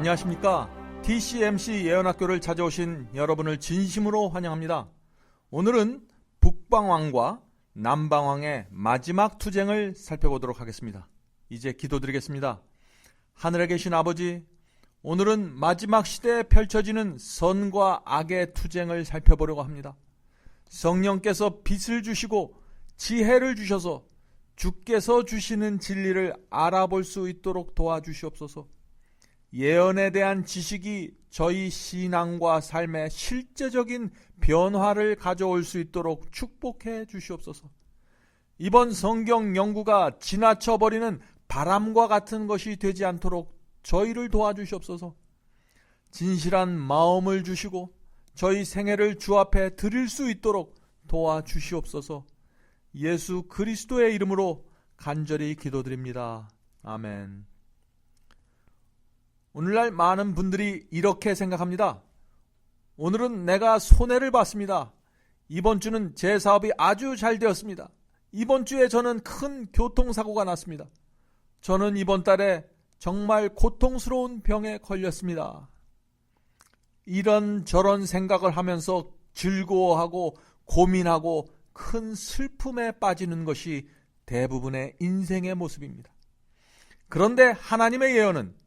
안녕하십니까. TCMC 예언학교를 찾아오신 여러분을 진심으로 환영합니다. 오늘은 북방왕과 남방왕의 마지막 투쟁을 살펴보도록 하겠습니다. 이제 기도드리겠습니다. 하늘에 계신 아버지, 오늘은 마지막 시대에 펼쳐지는 선과 악의 투쟁을 살펴보려고 합니다. 성령께서 빛을 주시고 지혜를 주셔서 주께서 주시는 진리를 알아볼 수 있도록 도와주시옵소서. 예언에 대한 지식이 저희 신앙과 삶에 실제적인 변화를 가져올 수 있도록 축복해 주시옵소서. 이번 성경 연구가 지나쳐버리는 바람과 같은 것이 되지 않도록 저희를 도와주시옵소서. 진실한 마음을 주시고 저희 생애를 주 앞에 드릴 수 있도록 도와주시옵소서. 예수 그리스도의 이름으로 간절히 기도드립니다. 아멘. 오늘날 많은 분들이 이렇게 생각합니다. 오늘은 내가 손해를 봤습니다. 이번 주는 제 사업이 아주 잘 되었습니다. 이번 주에 저는 큰 교통사고가 났습니다. 저는 이번 달에 정말 고통스러운 병에 걸렸습니다. 이런저런 생각을 하면서 즐거워하고 고민하고 큰 슬픔에 빠지는 것이 대부분의 인생의 모습입니다. 그런데 하나님의 예언은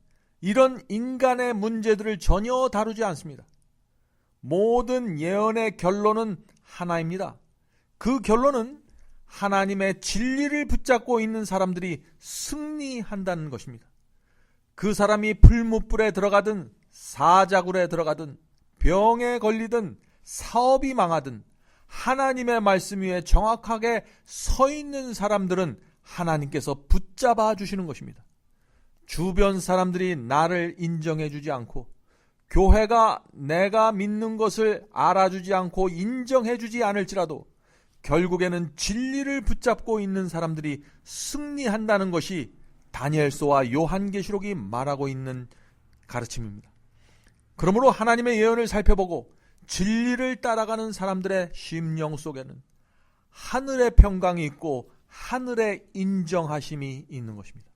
이런 인간의 문제들을 전혀 다루지 않습니다. 모든 예언의 결론은 하나입니다. 그 결론은 하나님의 진리를 붙잡고 있는 사람들이 승리한다는 것입니다. 그 사람이 불못불에 들어가든 사자굴에 들어가든 병에 걸리든 사업이 망하든 하나님의 말씀 위에 정확하게 서 있는 사람들은 하나님께서 붙잡아 주시는 것입니다. 주변 사람들이 나를 인정해 주지 않고 교회가 내가 믿는 것을 알아주지 않고 인정해 주지 않을지라도 결국에는 진리를 붙잡고 있는 사람들이 승리한다는 것이 다니엘서와 요한계시록이 말하고 있는 가르침입니다. 그러므로 하나님의 예언을 살펴보고 진리를 따라가는 사람들의 심령 속에는 하늘의 평강이 있고 하늘의 인정하심이 있는 것입니다.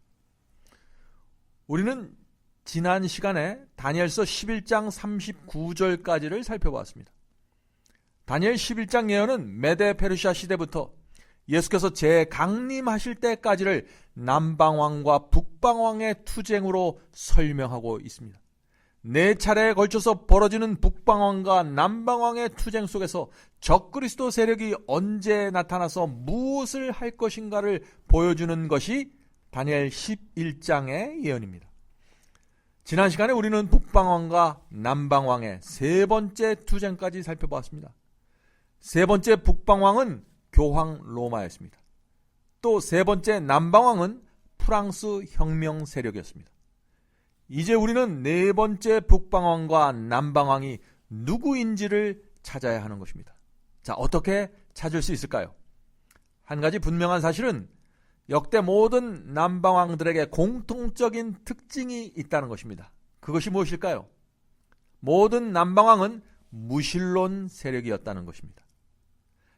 우리는 지난 시간에 다니엘서 11장 39절까지를 살펴보았습니다. 다니엘 11장 예언은 메데 페르시아 시대부터 예수께서 재강림하실 때까지를 남방왕과 북방왕의 투쟁으로 설명하고 있습니다. 4차례에 걸쳐서 벌어지는 북방왕과 남방왕의 투쟁 속에서 적그리스도 세력이 언제 나타나서 무엇을 할 것인가를 보여주는 것이 다니엘 11장의 예언입니다. 지난 시간에 우리는 북방왕과 남방왕의 세 번째 투쟁까지 살펴보았습니다. 세 번째 북방왕은 교황 로마였습니다. 또 세 번째 남방왕은 프랑스 혁명 세력이었습니다. 이제 우리는 네 번째 북방왕과 남방왕이 누구인지를 찾아야 하는 것입니다. 자, 어떻게 찾을 수 있을까요? 한 가지 분명한 사실은 역대 모든 남방왕들에게 공통적인 특징이 있다는 것입니다. 그것이 무엇일까요? 모든 남방왕은 무신론 세력이었다는 것입니다.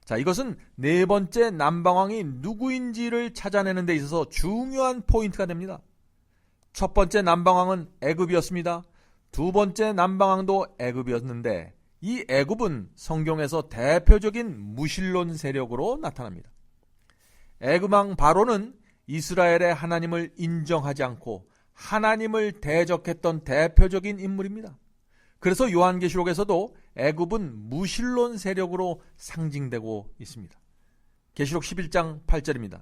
자, 이것은 네 번째 남방왕이 누구인지를 찾아내는 데 있어서 중요한 포인트가 됩니다. 첫 번째 남방왕은 애굽이었습니다. 두 번째 남방왕도 애굽이었는데 이 애굽은 성경에서 대표적인 무신론 세력으로 나타납니다. 애굽왕 바로는 이스라엘의 하나님을 인정하지 않고 하나님을 대적했던 대표적인 인물입니다. 그래서 요한계시록에서도 애굽은 무신론 세력으로 상징되고 있습니다. 계시록 11장 8절입니다.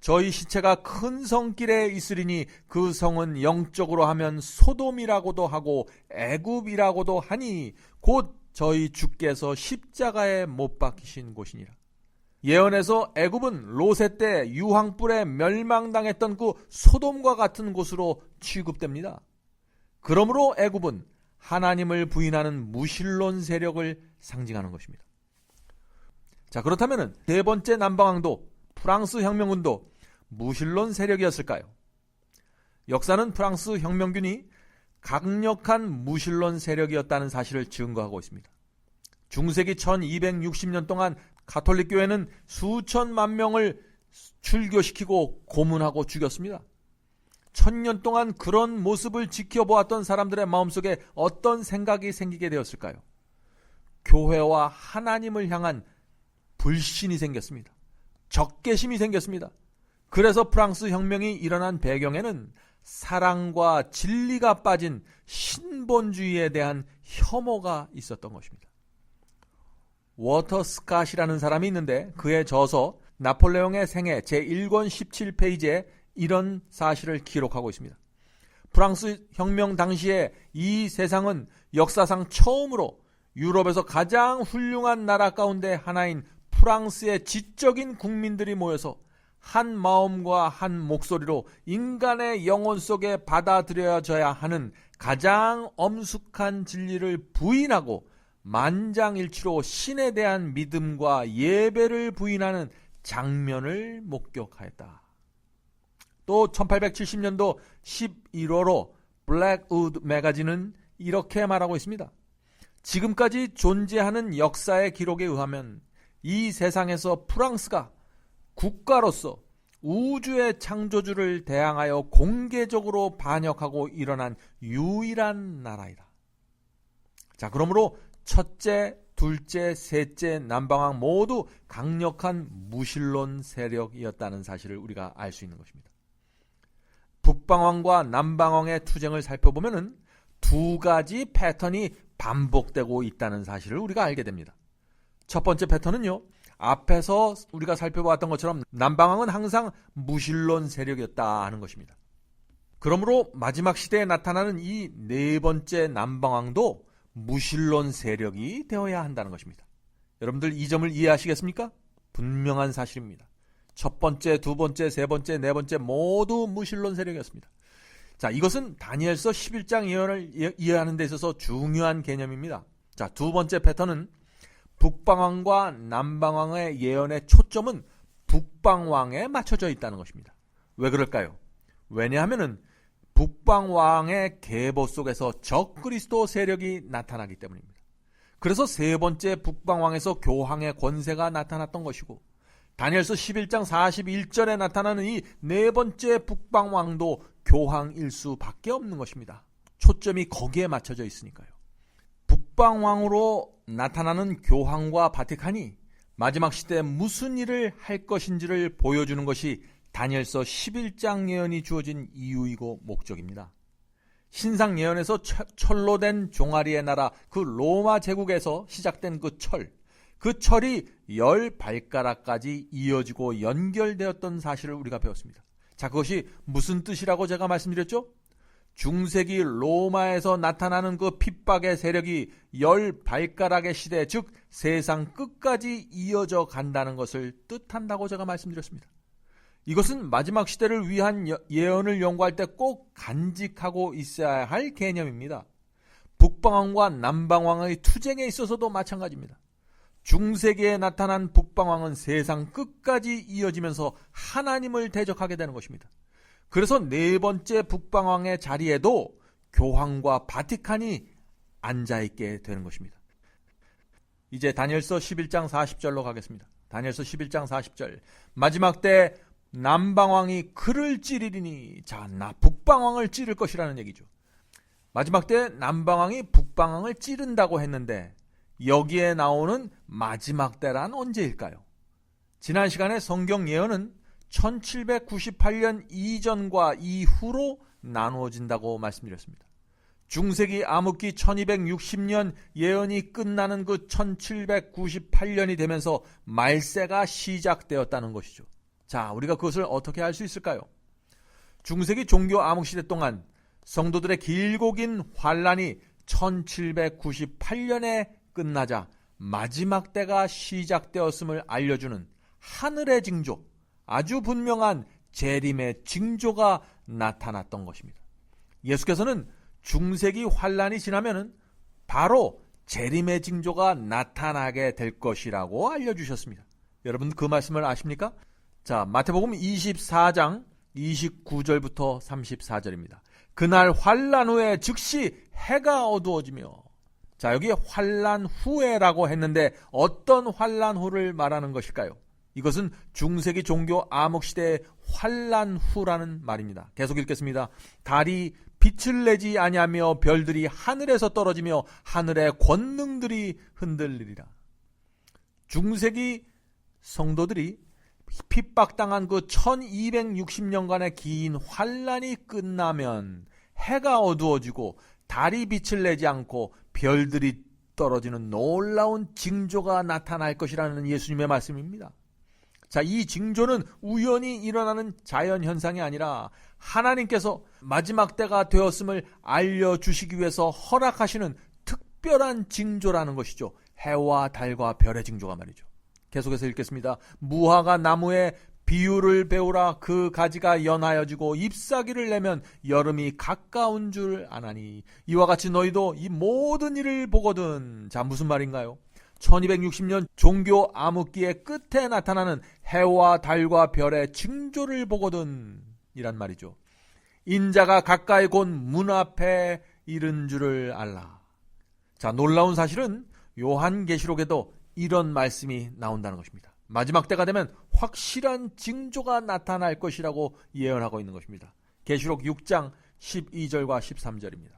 저희 시체가 큰 성길에 있으리니 그 성은 영적으로 하면 소돔이라고도 하고 애굽이라고도 하니 곧 저희 주께서 십자가에 못 박히신 곳이니라. 예언에서 애굽은 롯의 때 유황불에 멸망당했던 그 소돔과 같은 곳으로 취급됩니다. 그러므로 애굽은 하나님을 부인하는 무신론 세력을 상징하는 것입니다. 자, 그렇다면 네 번째 남방왕도 프랑스 혁명군도 무신론 세력이었을까요? 역사는 프랑스 혁명군이 강력한 무신론 세력이었다는 사실을 증거하고 있습니다. 중세기 1260년 동안 가톨릭 교회는 수천만 명을 출교시키고 고문하고 죽였습니다. 천년 동안 그런 모습을 지켜보았던 사람들의 마음속에 어떤 생각이 생기게 되었을까요? 교회와 하나님을 향한 불신이 생겼습니다. 적개심이 생겼습니다. 그래서 프랑스 혁명이 일어난 배경에는 사랑과 진리가 빠진 신본주의에 대한 혐오가 있었던 것입니다. 워터 스캇이라는 사람이 있는데 그의 저서 나폴레옹의 생애 제1권 17페이지에 이런 사실을 기록하고 있습니다. 프랑스 혁명 당시에 이 세상은 역사상 처음으로 유럽에서 가장 훌륭한 나라 가운데 하나인 프랑스의 지적인 국민들이 모여서 한 마음과 한 목소리로 인간의 영혼 속에 받아들여져야 하는 가장 엄숙한 진리를 부인하고 만장일치로 신에 대한 믿음과 예배를 부인하는 장면을 목격하였다. 또 1870년도 11월호 블랙우드 매거진은 이렇게 말하고 있습니다. 지금까지 존재하는 역사의 기록에 의하면 이 세상에서 프랑스가 국가로서 우주의 창조주를 대항하여 공개적으로 반역하고 일어난 유일한 나라이다. 자, 그러므로 첫째, 둘째, 셋째 남방왕 모두 강력한 무신론 세력이었다는 사실을 우리가 알 수 있는 것입니다. 북방왕과 남방왕의 투쟁을 살펴보면 두 가지 패턴이 반복되고 있다는 사실을 우리가 알게 됩니다. 첫 번째 패턴은요, 앞에서 우리가 살펴보았던 것처럼 남방왕은 항상 무신론 세력이었다 하는 것입니다. 그러므로 마지막 시대에 나타나는 이 네 번째 남방왕도 무신론 세력이 되어야 한다는 것입니다. 여러분들 이 점을 이해하시겠습니까? 분명한 사실입니다. 첫 번째, 두 번째, 세 번째, 네 번째 모두 무신론 세력이었습니다. 자, 이것은 다니엘서 11장 예언을 이해하는 데 있어서 중요한 개념입니다. 자, 두 번째 패턴은 북방왕과 남방왕의 예언의 초점은 북방왕에 맞춰져 있다는 것입니다. 왜 그럴까요? 왜냐하면 북방왕의 계보 속에서 적그리스도 세력이 나타나기 때문입니다. 그래서 세 번째 북방왕에서 교황의 권세가 나타났던 것이고, 다니엘서 11장 41절에 나타나는 이 네 번째 북방왕도 교황일 수밖에 없는 것입니다. 초점이 거기에 맞춰져 있으니까요. 북방왕으로 나타나는 교황과 바티칸이 마지막 시대에 무슨 일을 할 것인지를 보여주는 것이 다니엘서 11장 예언이 주어진 이유이고 목적입니다. 신상 예언에서 철로 된 종아리의 나라, 그 로마 제국에서 시작된 그 철이 10발가락까지 이어지고 연결되었던 사실을 우리가 배웠습니다. 자, 그것이 무슨 뜻이라고 제가 말씀드렸죠? 중세기 로마에서 나타나는 그 핍박의 세력이 10발가락의 시대, 즉 세상 끝까지 이어져 간다는 것을 뜻한다고 제가 말씀드렸습니다. 이것은 마지막 시대를 위한 예언을 연구할 때 꼭 간직하고 있어야 할 개념입니다. 북방왕과 남방왕의 투쟁에 있어서도 마찬가지입니다. 중세기에 나타난 북방왕은 세상 끝까지 이어지면서 하나님을 대적하게 되는 것입니다. 그래서 네 번째 북방왕의 자리에도 교황과 바티칸이 앉아있게 되는 것입니다. 이제 다니엘서 11장 40절로 가겠습니다. 다니엘서 11장 40절. 마지막 때 남방왕이 그를 찌르리니, 자, 나 북방왕을 찌를 것이라는 얘기죠. 마지막 때 남방왕이 북방왕을 찌른다고 했는데 여기에 나오는 마지막 때란 언제일까요? 지난 시간에 성경 예언은 1798년 이전과 이후로 나누어진다고 말씀드렸습니다. 중세기 암흑기 1260년 예언이 끝나는 그 1798년이 되면서 말세가 시작되었다는 것이죠. 자, 우리가 그것을 어떻게 알 수 있을까요? 중세기 종교 암흑시대 동안 성도들의 길고 긴 환란이 1798년에 끝나자 마지막 때가 시작되었음을 알려주는 하늘의 징조, 아주 분명한 재림의 징조가 나타났던 것입니다. 예수께서는 중세기 환란이 지나면 바로 재림의 징조가 나타나게 될 것이라고 알려주셨습니다. 여러분 그 말씀을 아십니까? 자, 마태복음 24장 29절부터 34절입니다. 그날 환란 후에 즉시 해가 어두워지며, 자, 여기 환란 후에라고 했는데 어떤 환란 후를 말하는 것일까요? 이것은 중세기 종교 암흑시대의 환란 후라는 말입니다. 계속 읽겠습니다. 달이 빛을 내지 아니하며 별들이 하늘에서 떨어지며 하늘의 권능들이 흔들리리라. 중세기 성도들이 핍박당한 그 1260년간의 긴 환란이 끝나면 해가 어두워지고 달이 빛을 내지 않고 별들이 떨어지는 놀라운 징조가 나타날 것이라는 예수님의 말씀입니다. 자, 이 징조는 우연히 일어나는 자연현상이 아니라 하나님께서 마지막 때가 되었음을 알려주시기 위해서 허락하시는 특별한 징조라는 것이죠. 해와 달과 별의 징조가 말이죠. 계속해서 읽겠습니다. 무화과 나무에 비유를 배우라. 그 가지가 연하여지고 잎사귀를 내면 여름이 가까운 줄 아나니 이와 같이 너희도 이 모든 일을 보거든. 자, 무슨 말인가요? 1260년 종교 암흑기의 끝에 나타나는 해와 달과 별의 징조를 보거든 이란 말이죠. 인자가 가까이 곧 문 앞에 이른 줄을 알라. 자, 놀라운 사실은 요한계시록에도 이런 말씀이 나온다는 것입니다. 마지막 때가 되면 확실한 징조가 나타날 것이라고 예언하고 있는 것입니다. 계시록 6장 12절과 13절입니다.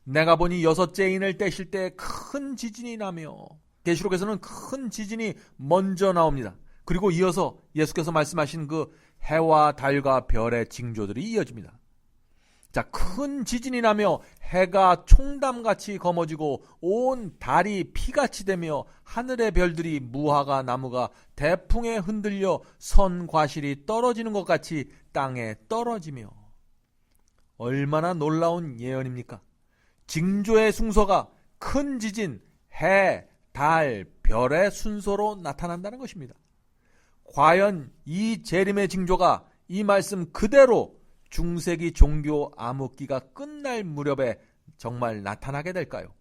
내가 보니 여섯째 인을 떼실 때 큰 지진이 나며, 계시록에서는 큰 지진이 먼저 나옵니다. 그리고 이어서 예수께서 말씀하신 그 해와 달과 별의 징조들이 이어집니다. 자, 큰 지진이 나며 해가 총담같이 검어지고 온 달이 피같이 되며 하늘의 별들이 무화과 나무가 대풍에 흔들려 선 과실이 떨어지는 것 같이 땅에 떨어지며. 얼마나 놀라운 예언입니까? 징조의 순서가 큰 지진, 해, 달, 별의 순서로 나타난다는 것입니다. 과연 이 재림의 징조가 이 말씀 그대로 중세기 종교 암흑기가 끝날 무렵에 정말 나타나게 될까요?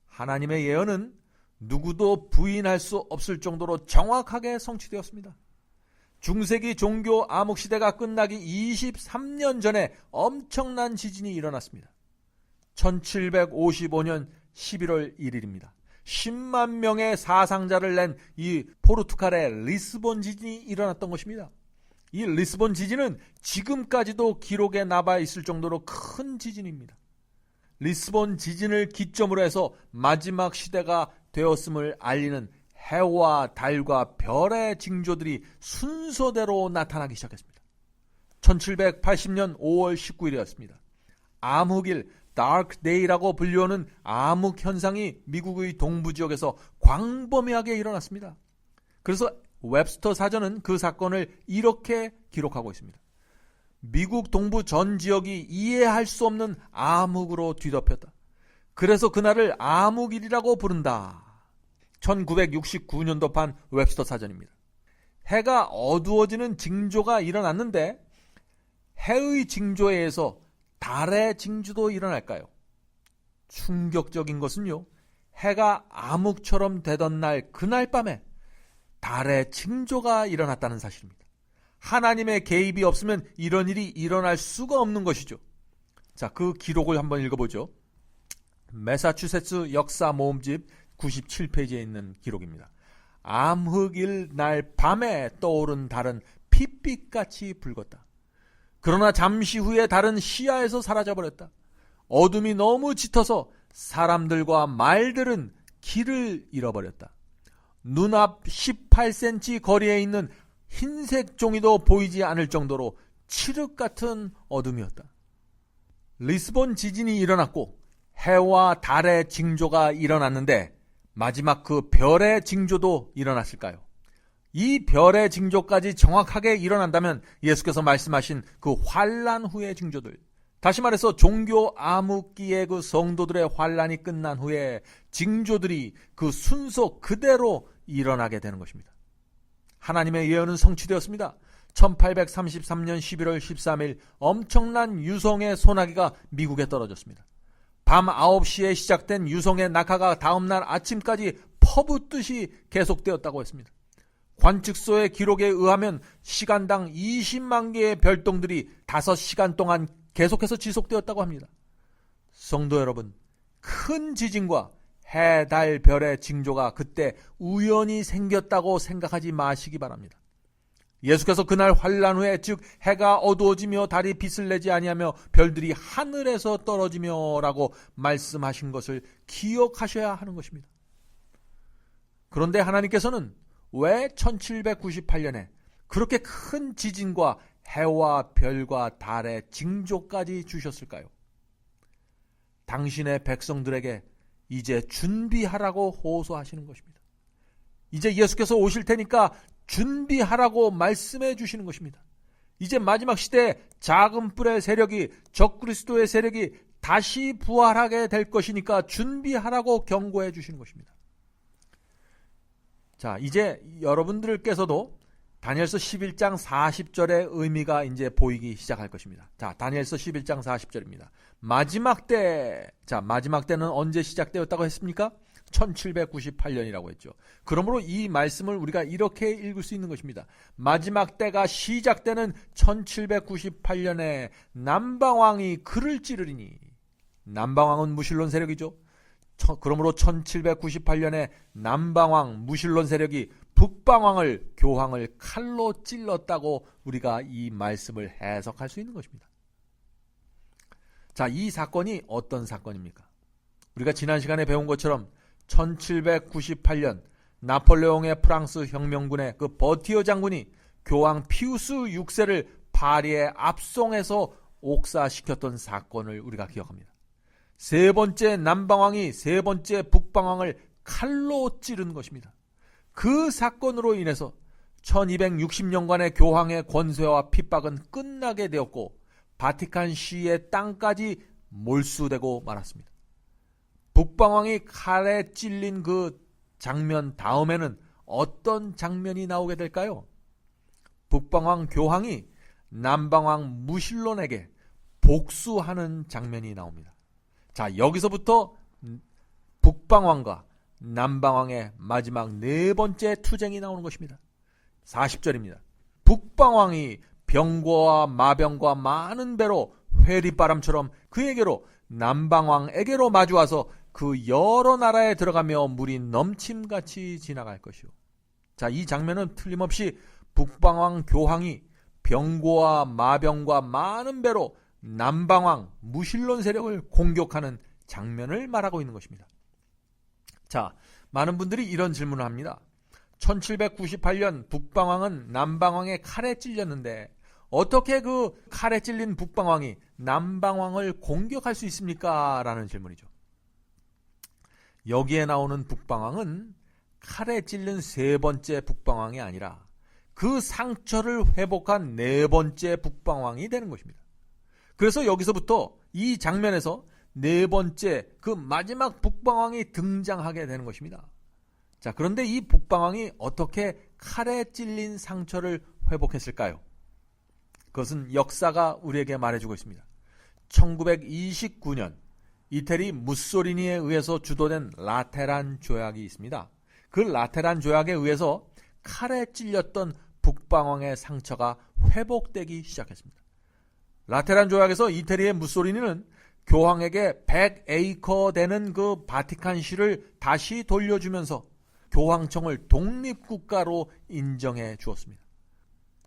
하나님의 예언은 누구도 부인할 수 없을 정도로 정확하게 성취되었습니다. 중세기 종교 암흑시대가 끝나기 23년 전에 엄청난 지진이 일어났습니다. 1755년 11월 1일입니다. 10만 명의 사상자를 낸 이 포르투갈의 리스본 지진이 일어났던 것입니다. 이 리스본 지진은 지금까지도 기록에 남아 있을 정도로 큰 지진입니다. 리스본 지진을 기점으로 해서 마지막 시대가 되었음을 알리는 해와 달과 별의 징조들이 순서대로 나타나기 시작했습니다. 1780년 5월 19일이었습니다. 암흑일, Dark Day라고 불리우는 암흑 현상이 미국의 동부 지역에서 광범위하게 일어났습니다. 그래서 웹스터 사전은 그 사건을 이렇게 기록하고 있습니다. 미국 동부 전 지역이 이해할 수 없는 암흑으로 뒤덮였다. 그래서 그날을 암흑일이라고 부른다. 1969년도판 웹스터 사전입니다. 해가 어두워지는 징조가 일어났는데 해의 징조에 의해서 달의 징조도 일어날까요? 충격적인 것은요, 해가 암흑처럼 되던 날 그날 밤에 달의 징조가 일어났다는 사실입니다. 하나님의 개입이 없으면 이런 일이 일어날 수가 없는 것이죠. 자, 그 기록을 한번 읽어보죠. 매사추세츠 역사 모음집 97페이지에 있는 기록입니다. 암흑일 날 밤에 떠오른 달은 핏빛같이 붉었다. 그러나 잠시 후에 달은 시야에서 사라져버렸다. 어둠이 너무 짙어서 사람들과 말들은 길을 잃어버렸다. 눈앞 18cm 거리에 있는 흰색 종이도 보이지 않을 정도로 칠흑 같은 어둠이었다. 리스본 지진이 일어났고 해와 달의 징조가 일어났는데 마지막 그 별의 징조도 일어났을까요? 이 별의 징조까지 정확하게 일어난다면 예수께서 말씀하신 그 환란 후의 징조들, 다시 말해서 종교 암흑기의 그 성도들의 환란이 끝난 후에 징조들이 그 순서 그대로 일어나게 되는 것입니다. 하나님의 예언은 성취되었습니다. 1833년 11월 13일 엄청난 유성의 소나기가 미국에 떨어졌습니다. 밤 9시에 시작된 유성의 낙하가 다음날 아침까지 퍼붓듯이 계속되었다고 했습니다. 관측소의 기록에 의하면 시간당 20만 개의 별똥들이 5시간 동안 계속해서 지속되었다고 합니다. 성도 여러분, 큰 지진과 해, 달, 별의 징조가 그때 우연히 생겼다고 생각하지 마시기 바랍니다. 예수께서 그날 환란 후에 즉 해가 어두워지며 달이 빛을 내지 아니하며 별들이 하늘에서 떨어지며 라고 말씀하신 것을 기억하셔야 하는 것입니다. 그런데 하나님께서는 왜 1798년에 그렇게 큰 지진과 해와 별과 달의 징조까지 주셨을까요? 당신의 백성들에게 이제 준비하라고 호소하시는 것입니다. 이제 예수께서 오실 테니까 준비하라고 말씀해 주시는 것입니다. 이제 마지막 시대에 작은 뿔의 세력이 적그리스도의 세력이 다시 부활하게 될 것이니까 준비하라고 경고해 주시는 것입니다. 자, 이제 여러분들께서도 다니엘서 11장 40절의 의미가 이제 보이기 시작할 것입니다. 자, 다니엘서 11장 40절입니다. 마지막 때. 자, 마지막 때는 언제 시작되었다고 했습니까? 1798년이라고 했죠. 그러므로 이 말씀을 우리가 이렇게 읽을 수 있는 것입니다. 마지막 때가 시작되는 1798년에 남방왕이 그를 찌르리니. 남방왕은 무실론 세력이죠. 그러므로 1798년에 남방왕 무실론 세력이 북방왕을 교황을 칼로 찔렀다고 우리가 이 말씀을 해석할 수 있는 것입니다. 자, 이 사건이 어떤 사건입니까? 우리가 지난 시간에 배운 것처럼 1798년 나폴레옹의 프랑스 혁명군의 그 버티어 장군이 교황 피우스 6세를 파리에 압송해서 옥사시켰던 사건을 우리가 기억합니다. 세 번째 남방왕이 세 번째 북방왕을 칼로 찌른 것입니다. 그 사건으로 인해서 1260년간의 교황의 권세와 핍박은 끝나게 되었고 바티칸 시의 땅까지 몰수되고 말았습니다. 북방왕이 칼에 찔린 그 장면 다음에는 어떤 장면이 나오게 될까요? 북방왕 교황이 남방왕 무실론에게 복수하는 장면이 나옵니다. 자, 여기서부터 북방왕과 남방왕의 마지막 네 번째 투쟁이 나오는 것입니다. 40절입니다. 북방왕이 병거와 마병과 많은 배로 회리바람처럼 그에게로 남방왕에게로 마주와서 그 여러 나라에 들어가며 물이 넘침같이 지나갈 것이요. 자, 이 장면은 틀림없이 북방왕 교황이 병거와 마병과 많은 배로 남방왕 무실론 세력을 공격하는 장면을 말하고 있는 것입니다. 자, 많은 분들이 이런 질문을 합니다. 1798년 북방왕은 남방왕의 칼에 찔렸는데 어떻게 그 칼에 찔린 북방왕이 남방왕을 공격할 수 있습니까? 라는 질문이죠. 여기에 나오는 북방왕은 칼에 찔린 세 번째 북방왕이 아니라 그 상처를 회복한 네 번째 북방왕이 되는 것입니다. 그래서 여기서부터 이 장면에서 네 번째 그 마지막 북방왕이 등장하게 되는 것입니다. 자, 그런데 이 북방왕이 어떻게 칼에 찔린 상처를 회복했을까요? 그것은 역사가 우리에게 말해주고 있습니다. 1929년 이태리 무소리니에 의해서 주도된 라테란 조약이 있습니다. 그 라테란 조약에 의해서 칼에 찔렸던 북방왕의 상처가 회복되기 시작했습니다. 라테란 조약에서 이태리의 무소리니는 교황에게 100에이커 되는 그 바티칸시를 다시 돌려주면서 교황청을 독립국가로 인정해 주었습니다.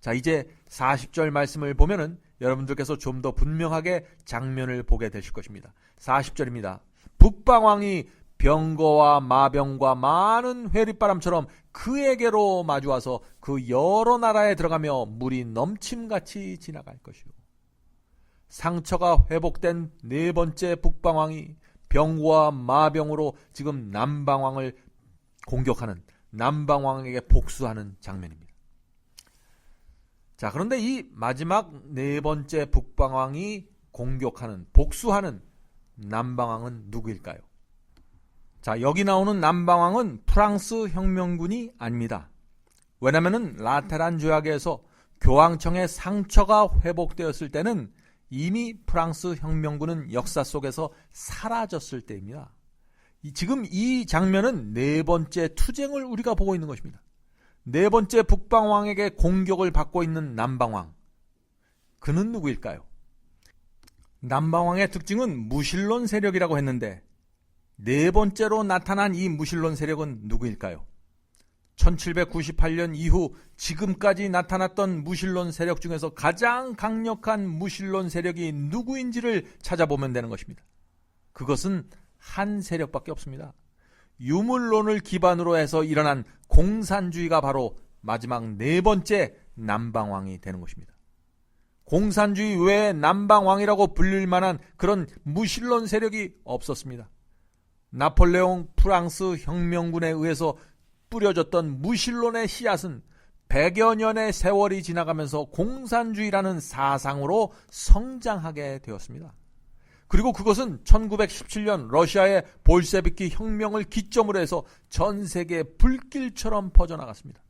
자, 이제 40절 말씀을 보면은 여러분들께서 좀 더 분명하게 장면을 보게 되실 것입니다. 40절입니다. 북방왕이 병거와 마병과 많은 회리바람처럼 그에게로 마주와서 그 여러 나라에 들어가며 물이 넘침같이 지나갈 것이요. 상처가 회복된 네 번째 북방왕이 병과 마병으로 지금 남방왕을 공격하는 남방왕에게 복수하는 장면입니다. 자, 그런데 이 마지막 네 번째 북방왕이 공격하는 복수하는 남방왕은 누구일까요? 자, 여기 나오는 남방왕은 프랑스 혁명군이 아닙니다. 왜냐하면 라테란 조약에서 교황청의 상처가 회복되었을 때는 이미 프랑스 혁명군은 역사 속에서 사라졌을 때입니다. 지금 이 장면은 네 번째 투쟁을 우리가 보고 있는 것입니다. 네 번째 북방왕에게 공격을 받고 있는 남방왕. 그는 누구일까요? 남방왕의 특징은 무실론 세력이라고 했는데 네 번째로 나타난 이 무신론 세력은 누구일까요? 1798년 이후 지금까지 나타났던 무신론 세력 중에서 가장 강력한 무신론 세력이 누구인지를 찾아보면 되는 것입니다. 그것은 한 세력밖에 없습니다. 유물론을 기반으로 해서 일어난 공산주의가 바로 마지막 네 번째 남방왕이 되는 것입니다. 공산주의 외에 남방왕이라고 불릴 만한 그런 무신론 세력이 없었습니다. 나폴레옹 프랑스 혁명군에 의해서 뿌려졌던 무신론의 씨앗은 100여 년의 세월이 지나가면서 공산주의라는 사상으로 성장하게 되었습니다. 그리고 그것은 1917년 러시아의 볼셰비키 혁명을 기점으로 해서 전 세계에 불길처럼 퍼져나갔습니다.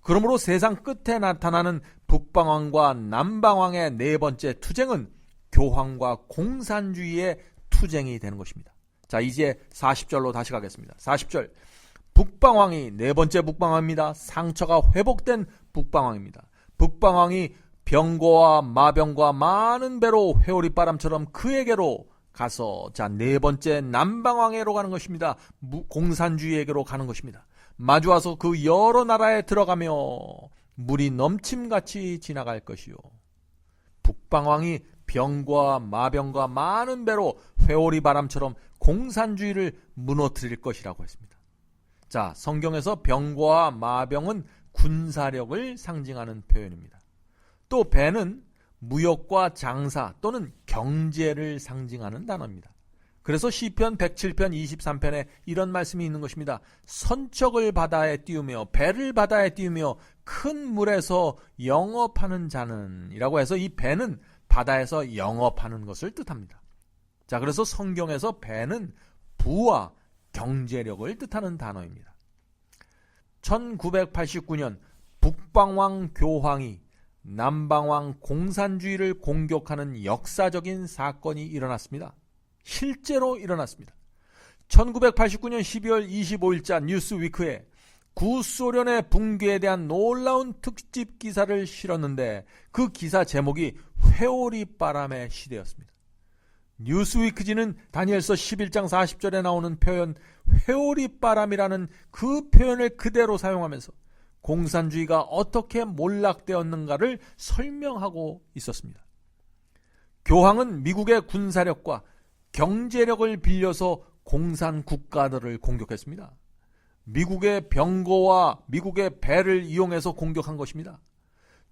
그러므로 세상 끝에 나타나는 북방왕과 남방왕의 네 번째 투쟁은 교황과 공산주의의 투쟁이 되는 것입니다. 자, 이제 40절로 다시 가겠습니다. 40절. 북방왕이 네 번째 북방왕입니다. 상처가 회복된 북방왕입니다. 북방왕이 병거와 마병과 많은 배로 회오리바람처럼 그에게로 가서 자, 네 번째 남방왕에로 가는 것입니다. 공산주의에게로 가는 것입니다. 마주와서 그 여러 나라에 들어가며 물이 넘침같이 지나갈 것이요. 북방왕이 병과 마병과 많은 배로 회오리바람처럼 공산주의를 무너뜨릴 것이라고 했습니다. 자, 성경에서 병과 마병은 군사력을 상징하는 표현입니다. 또 배는 무역과 장사 또는 경제를 상징하는 단어입니다. 그래서 시편 107편 23편에 이런 말씀이 있는 것입니다. 선척을 바다에 띄우며 배를 바다에 띄우며 큰 물에서 영업하는 자는 이라고 해서 이 배는 바다에서 영업하는 것을 뜻합니다. 자, 그래서 성경에서 배는 부와 경제력을 뜻하는 단어입니다. 1989년 북방왕 교황이 남방왕 공산주의를 공격하는 역사적인 사건이 일어났습니다. 실제로 일어났습니다. 1989년 12월 25일자 뉴스위크에 구소련의 붕괴에 대한 놀라운 특집 기사를 실었는데 그 기사 제목이 회오리바람의 시대였습니다. 뉴스위크지는 다니엘서 11장 40절에 나오는 표현 회오리바람이라는 그 표현을 그대로 사용하면서 공산주의가 어떻게 몰락되었는가를 설명하고 있었습니다. 교황은 미국의 군사력과 경제력을 빌려서 공산 국가들을 공격했습니다. 미국의 병거와 미국의 배를 이용해서 공격한 것입니다.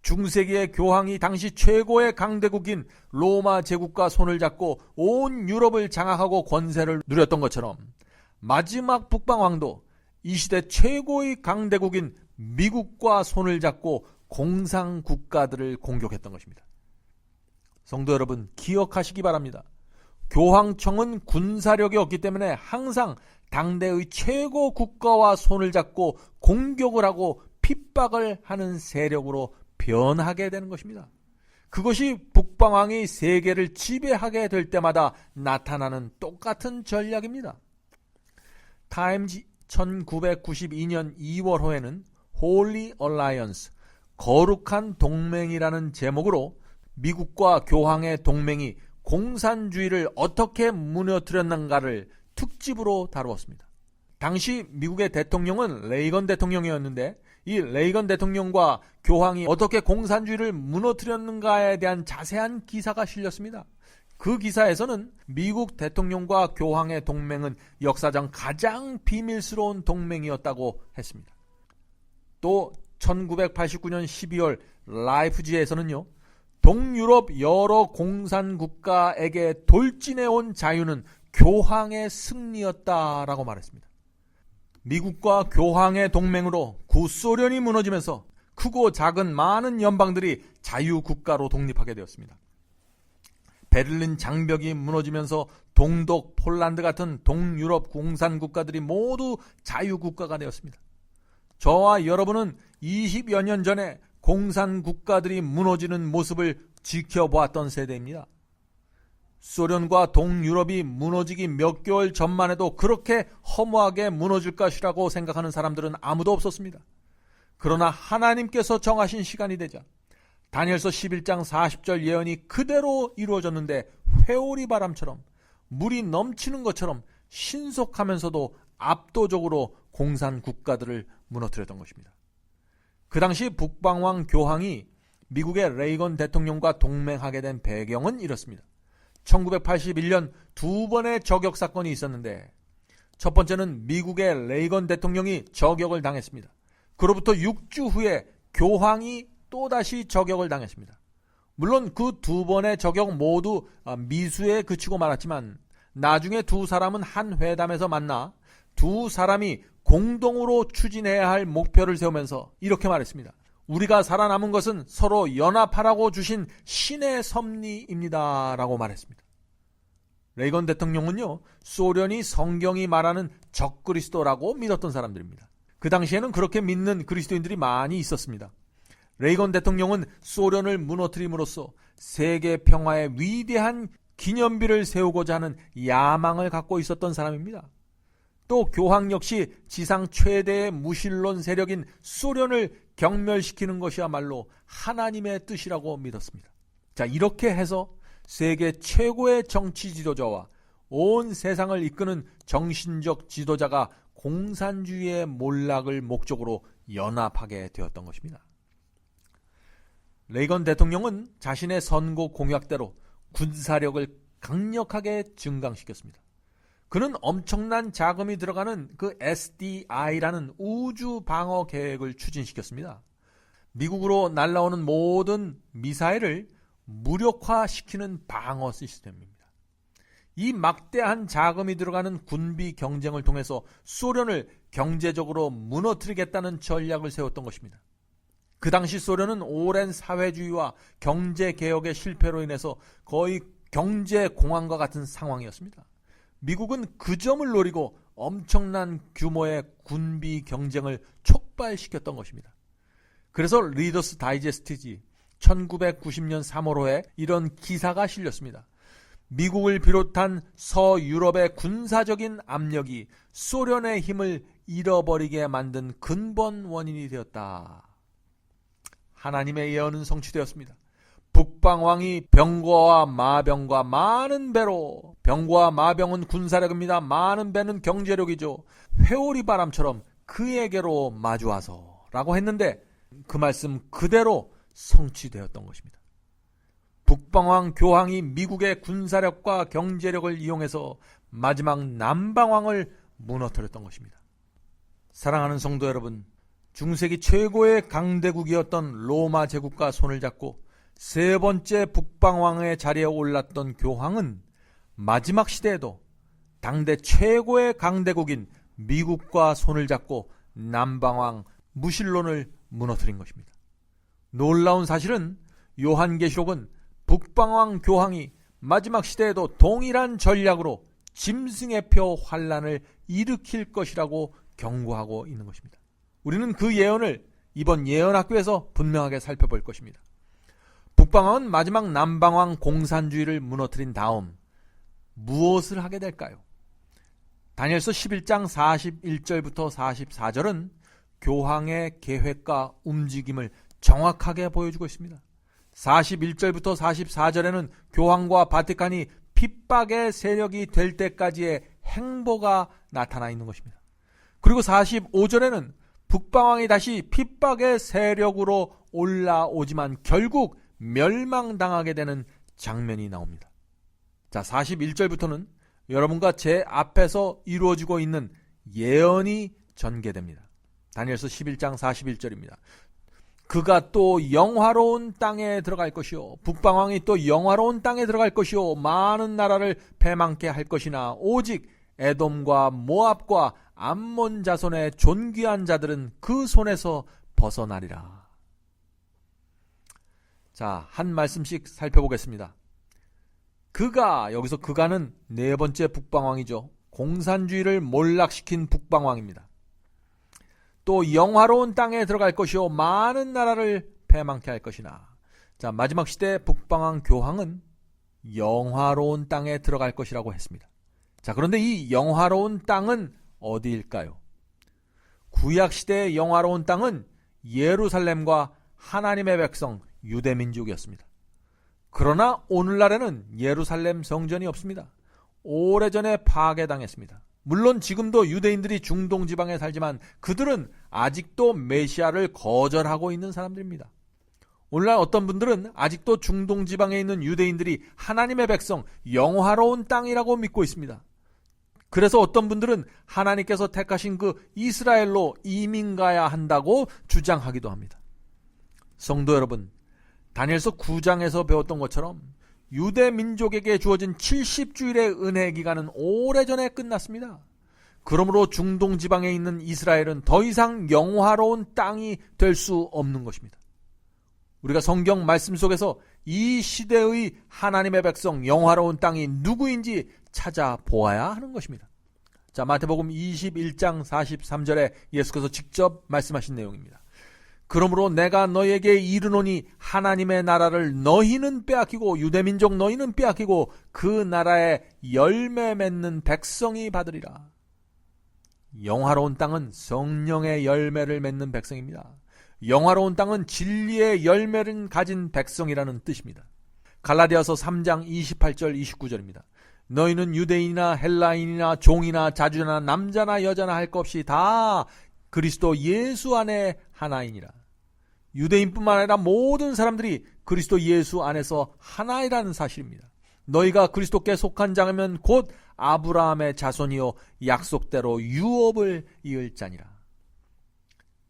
중세기의 교황이 당시 최고의 강대국인 로마 제국과 손을 잡고 온 유럽을 장악하고 권세를 누렸던 것처럼 마지막 북방왕도 이 시대 최고의 강대국인 미국과 손을 잡고 공산 국가들을 공격했던 것입니다. 성도 여러분, 기억하시기 바랍니다. 교황청은 군사력이 없기 때문에 항상 당대의 최고 국가와 손을 잡고 공격을 하고 핍박을 하는 세력으로 변하게 되는 것입니다. 그것이 북방왕이 세계를 지배하게 될 때마다 나타나는 똑같은 전략입니다. 타임즈 1992년 2월호에는 Holy Alliance, 거룩한 동맹이라는 제목으로 미국과 교황의 동맹이 공산주의를 어떻게 무너뜨렸는가를 특집으로 다루었습니다. 당시 미국의 대통령은 레이건 대통령이었는데 이 레이건 대통령과 교황이 어떻게 공산주의를 무너뜨렸는가에 대한 자세한 기사가 실렸습니다. 그 기사에서는 미국 대통령과 교황의 동맹은 역사상 가장 비밀스러운 동맹이었다고 했습니다. 또 1989년 12월 라이프지에서는요, 동유럽 여러 공산국가에게 돌진해온 자유는 교황의 승리였다라고 말했습니다. 미국과 교황의 동맹으로 구소련이 무너지면서 크고 작은 많은 연방들이 자유국가로 독립하게 되었습니다. 베를린 장벽이 무너지면서 동독, 폴란드 같은 동유럽 공산국가들이 모두 자유국가가 되었습니다. 저와 여러분은 20여 년 전에 공산국가들이 무너지는 모습을 지켜보았던 세대입니다. 소련과 동유럽이 무너지기 몇 개월 전만 해도 그렇게 허무하게 무너질 것이라고 생각하는 사람들은 아무도 없었습니다. 그러나 하나님께서 정하신 시간이 되자 다니엘서 11장 40절 예언이 그대로 이루어졌는데 회오리 바람처럼 물이 넘치는 것처럼 신속하면서도 압도적으로 공산 국가들을 무너뜨렸던 것입니다. 그 당시 북방왕 교황이 미국의 레이건 대통령과 동맹하게 된 배경은 이렇습니다. 1981년 두 번의 저격 사건이 있었는데 첫 번째는 미국의 레이건 대통령이 저격을 당했습니다. 그로부터 6주 후에 교황이 또다시 저격을 당했습니다. 물론 그 두 번의 저격 모두 미수에 그치고 말았지만 나중에 두 사람은 한 회담에서 만나 두 사람이 공동으로 추진해야 할 목표를 세우면서 이렇게 말했습니다. 우리가 살아남은 것은 서로 연합하라고 주신 신의 섭리입니다 라고 말했습니다. 레이건 대통령은요, 소련이 성경이 말하는 적그리스도라고 믿었던 사람들입니다. 그 당시에는 그렇게 믿는 그리스도인들이 많이 있었습니다. 레이건 대통령은 소련을 무너뜨림으로써 세계 평화의 위대한 기념비를 세우고자 하는 야망을 갖고 있었던 사람입니다. 또 교황 역시 지상 최대의 무신론 세력인 소련을 경멸시키는 것이야말로 하나님의 뜻이라고 믿었습니다. 자, 이렇게 해서 세계 최고의 정치 지도자와 온 세상을 이끄는 정신적 지도자가 공산주의의 몰락을 목적으로 연합하게 되었던 것입니다. 레이건 대통령은 자신의 선거 공약대로 군사력을 강력하게 증강시켰습니다. 그는 엄청난 자금이 들어가는 그 SDI라는 우주 방어 계획을 추진시켰습니다. 미국으로 날아오는 모든 미사일을 무력화시키는 방어 시스템입니다. 이 막대한 자금이 들어가는 군비 경쟁을 통해서 소련을 경제적으로 무너뜨리겠다는 전략을 세웠던 것입니다. 그 당시 소련은 오랜 사회주의와 경제개혁의 실패로 인해서 거의 경제공황과 같은 상황이었습니다. 미국은 그 점을 노리고 엄청난 규모의 군비 경쟁을 촉발시켰던 것입니다. 그래서 리더스 다이제스트지 1990년 3월호에 이런 기사가 실렸습니다. 미국을 비롯한 서유럽의 군사적인 압력이 소련의 힘을 잃어버리게 만든 근본 원인이 되었다. 하나님의 예언은 성취되었습니다. 북방왕이 병거와 마병과 많은 배로, 병거와 마병은 군사력입니다. 많은 배는 경제력이죠. 회오리 바람처럼 그에게로 마주와서 라고 했는데 그 말씀 그대로 성취되었던 것입니다. 북방왕 교황이 미국의 군사력과 경제력을 이용해서 마지막 남방왕을 무너뜨렸던 것입니다. 사랑하는 성도 여러분, 중세기 최고의 강대국이었던 로마 제국과 손을 잡고 세 번째 북방왕의 자리에 올랐던 교황은 마지막 시대에도 당대 최고의 강대국인 미국과 손을 잡고 남방왕 무신론을 무너뜨린 것입니다. 놀라운 사실은 요한계시록은 북방왕 교황이 마지막 시대에도 동일한 전략으로 짐승의 표 환란을 일으킬 것이라고 경고하고 있는 것입니다. 우리는 그 예언을 이번 예언학교에서 분명하게 살펴볼 것입니다. 북방왕은 마지막 남방왕 공산주의를 무너뜨린 다음 무엇을 하게 될까요? 다니엘서 11장 41절부터 44절은 교황의 계획과 움직임을 정확하게 보여주고 있습니다. 41절부터 44절에는 교황과 바티칸이 핍박의 세력이 될 때까지의 행보가 나타나 있는 것입니다. 그리고 45절에는 북방왕이 다시 핍박의 세력으로 올라오지만 결국 멸망당하게 되는 장면이 나옵니다. 자, 41절부터는 여러분과 제 앞에서 이루어지고 있는 예언이 전개됩니다. 다니엘서 11장 41절입니다. 그가 또 영화로운 땅에 들어갈 것이요, 북방왕이 또 영화로운 땅에 들어갈 것이요, 많은 나라를 패망케 할 것이나 오직 에돔과 모압과 암몬 자손의 존귀한 자들은 그 손에서 벗어나리라. 자, 한 말씀씩 살펴보겠습니다. 그가, 여기서 그가는 네 번째 북방왕이죠. 공산주의를 몰락시킨 북방왕입니다. 또 영화로운 땅에 들어갈 것이요, 많은 나라를 패망케 할 것이나. 자, 마지막 시대 북방왕 교황은 영화로운 땅에 들어갈 것이라고 했습니다. 자, 그런데 이 영화로운 땅은 어디일까요? 구약시대의 영화로운 땅은 예루살렘과 하나님의 백성 유대민족이었습니다. 그러나 오늘날에는 예루살렘 성전이 없습니다. 오래전에 파괴당했습니다. 물론 지금도 유대인들이 중동 지방에 살지만 그들은 아직도 메시아를 거절하고 있는 사람들입니다. 오늘날 어떤 분들은 아직도 중동 지방에 있는 유대인들이 하나님의 백성, 영화로운 땅이라고 믿고 있습니다. 그래서 어떤 분들은 하나님께서 택하신 그 이스라엘로 이민 가야 한다고 주장하기도 합니다. 성도 여러분, 다니엘서 9장에서 배웠던 것처럼 유대 민족에게 주어진 70주일의 은혜 기간은 오래전에 끝났습니다. 그러므로 중동 지방에 있는 이스라엘은 더 이상 영화로운 땅이 될 수 없는 것입니다. 우리가 성경 말씀 속에서 이 시대의 하나님의 백성, 영화로운 땅이 누구인지 찾아보아야 하는 것입니다. 자, 마태복음 21장 43절에 예수께서 직접 말씀하신 내용입니다. 그러므로 내가 너희에게 이르노니 하나님의 나라를 너희는 빼앗기고 유대민족 너희는 빼앗기고 그 나라에 열매 맺는 백성이 받으리라. 영화로운 땅은 성령의 열매를 맺는 백성입니다. 영화로운 땅은 진리의 열매를 가진 백성이라는 뜻입니다. 갈라디아서 3장 28절 29절입니다. 너희는 유대인이나 헬라인이나 종이나 자주나 남자나 여자나 할 것 없이 다 그리스도 예수 안에 하나이니라. 유대인뿐만 아니라 모든 사람들이 그리스도 예수 안에서 하나이라는 사실입니다. 너희가 그리스도께 속한 자면 곧 아브라함의 자손이요 약속대로 유업을 이을 자니라.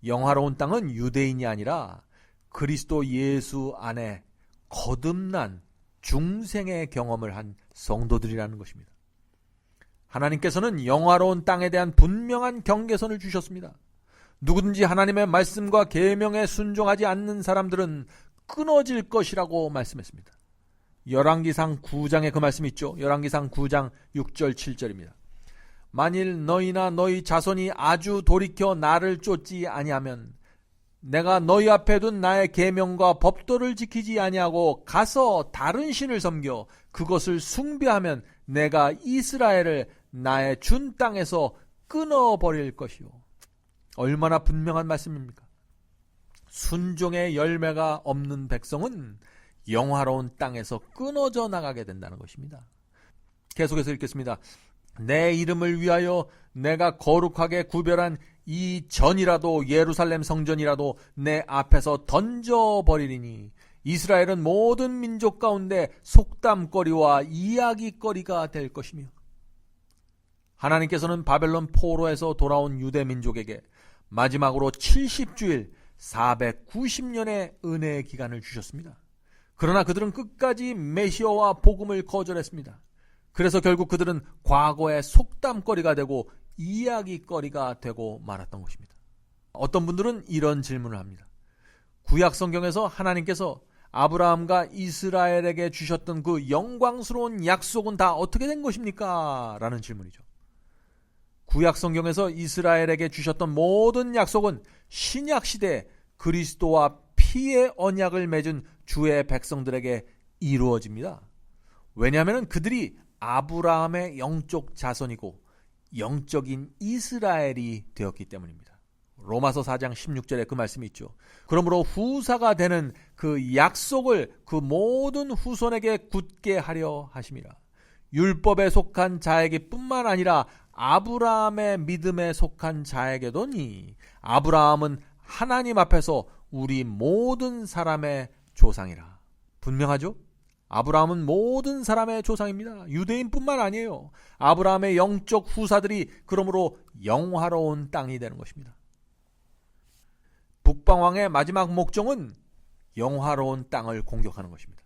영화로운 땅은 유대인이 아니라 그리스도 예수 안에 거듭난 중생의 경험을 한 성도들이라는 것입니다. 하나님께서는 영화로운 땅에 대한 분명한 경계선을 주셨습니다. 누구든지 하나님의 말씀과 계명에 순종하지 않는 사람들은 끊어질 것이라고 말씀했습니다. 열왕기상 9장에 그 말씀이 있죠. 열왕기상 9장 6절 7절입니다. 만일 너희나 너희 자손이 아주 돌이켜 나를 쫓지 아니하면 내가 너희 앞에 둔 나의 계명과 법도를 지키지 아니하고 가서 다른 신을 섬겨 그것을 숭배하면 내가 이스라엘을 나의 준 땅에서 끊어버릴 것이요. 얼마나 분명한 말씀입니까? 순종의 열매가 없는 백성은 영화로운 땅에서 끊어져 나가게 된다는 것입니다. 계속해서 읽겠습니다. 내 이름을 위하여 내가 거룩하게 구별한 이 전이라도 예루살렘 성전이라도 내 앞에서 던져버리리니 이스라엘은 모든 민족 가운데 속담거리와 이야기거리가 될 것이며. 하나님께서는 바벨론 포로에서 돌아온 유대 민족에게 마지막으로 70주일 490년의 은혜의 기간을 주셨습니다. 그러나 그들은 끝까지 메시아와 복음을 거절했습니다. 그래서 결국 그들은 과거의 속담거리가 되고 이야기거리가 되고 말았던 것입니다. 어떤 분들은 이런 질문을 합니다. 구약 성경에서 하나님께서 아브라함과 이스라엘에게 주셨던 그 영광스러운 약속은 다 어떻게 된 것입니까? 라는 질문이죠. 구약 성경에서 이스라엘에게 주셨던 모든 약속은 신약 시대 그리스도와 피의 언약을 맺은 주의 백성들에게 이루어집니다. 왜냐하면 그들이 아브라함의 영적 자손이고 영적인 이스라엘이 되었기 때문입니다. 로마서 4장 16절에 그 말씀이 있죠. 그러므로 후사가 되는 그 약속을 그 모든 후손에게 굳게 하려 하심이라. 율법에 속한 자에게 뿐만 아니라 아브라함의 믿음에 속한 자에게도니 아브라함은 하나님 앞에서 우리 모든 사람의 조상이라. 분명하죠? 아브라함은 모든 사람의 조상입니다. 유대인뿐만 아니에요. 아브라함의 영적 후사들이 그러므로 영화로운 땅이 되는 것입니다. 북방왕의 마지막 목적은 영화로운 땅을 공격하는 것입니다.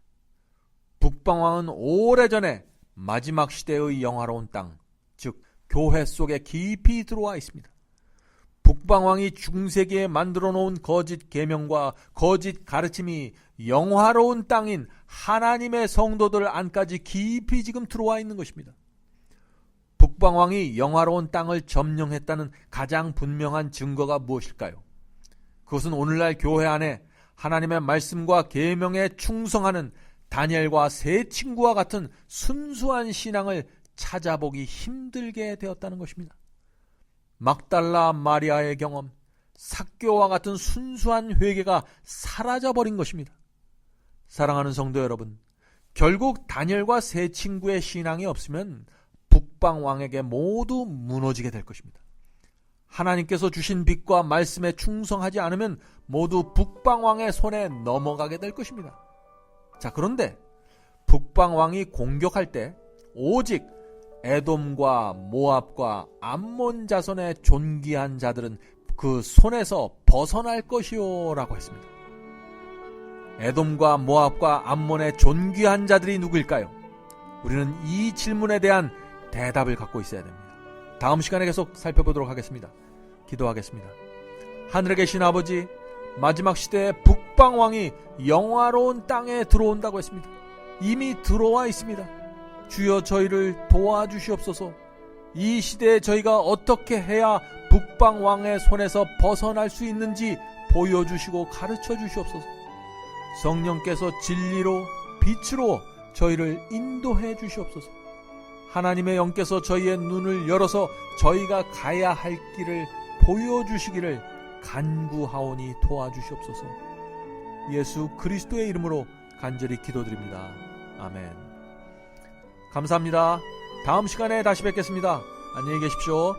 북방왕은 오래전에 마지막 시대의 영화로운 땅, 즉 교회 속에 깊이 들어와 있습니다. 북방왕이 중세기에 만들어 놓은 거짓 계명과 거짓 가르침이 영화로운 땅인 하나님의 성도들 안까지 깊이 지금 들어와 있는 것입니다. 북방왕이 영화로운 땅을 점령했다는 가장 분명한 증거가 무엇일까요? 그것은 오늘날 교회 안에 하나님의 말씀과 계명에 충성하는 다니엘과 세 친구와 같은 순수한 신앙을 찾아보기 힘들게 되었다는 것입니다. 막달라 마리아의 경험, 삭개오와 같은 순수한 회개가 사라져버린 것입니다. 사랑하는 성도 여러분, 결국 다니엘과 세 친구의 신앙이 없으면 북방왕에게 모두 무너지게 될 것입니다. 하나님께서 주신 빛과 말씀에 충성하지 않으면 모두 북방왕의 손에 넘어가게 될 것입니다. 자, 그런데 북방왕이 공격할 때 오직 에돔과 모압과 암몬 자손의 존귀한 자들은 그 손에서 벗어날 것이요 라고 했습니다. 에돔과 모압과 암몬의 존귀한 자들이 누구일까요? 우리는 이 질문에 대한 대답을 갖고 있어야 됩니다. 다음 시간에 계속 살펴보도록 하겠습니다. 기도하겠습니다. 하늘에 계신 아버지, 마지막 시대에 북방왕이 영화로운 땅에 들어온다고 했습니다. 이미 들어와 있습니다. 주여 저희를 도와주시옵소서. 이 시대에 저희가 어떻게 해야 북방왕의 손에서 벗어날 수 있는지 보여주시고 가르쳐 주시옵소서. 성령께서 진리로 빛으로 저희를 인도해 주시옵소서. 하나님의 영께서 저희의 눈을 열어서 저희가 가야 할 길을 보여주시기를 간구하오니 도와주시옵소서. 예수 그리스도의 이름으로 간절히 기도드립니다. 아멘. 감사합니다. 다음 시간에 다시 뵙겠습니다. 안녕히 계십시오.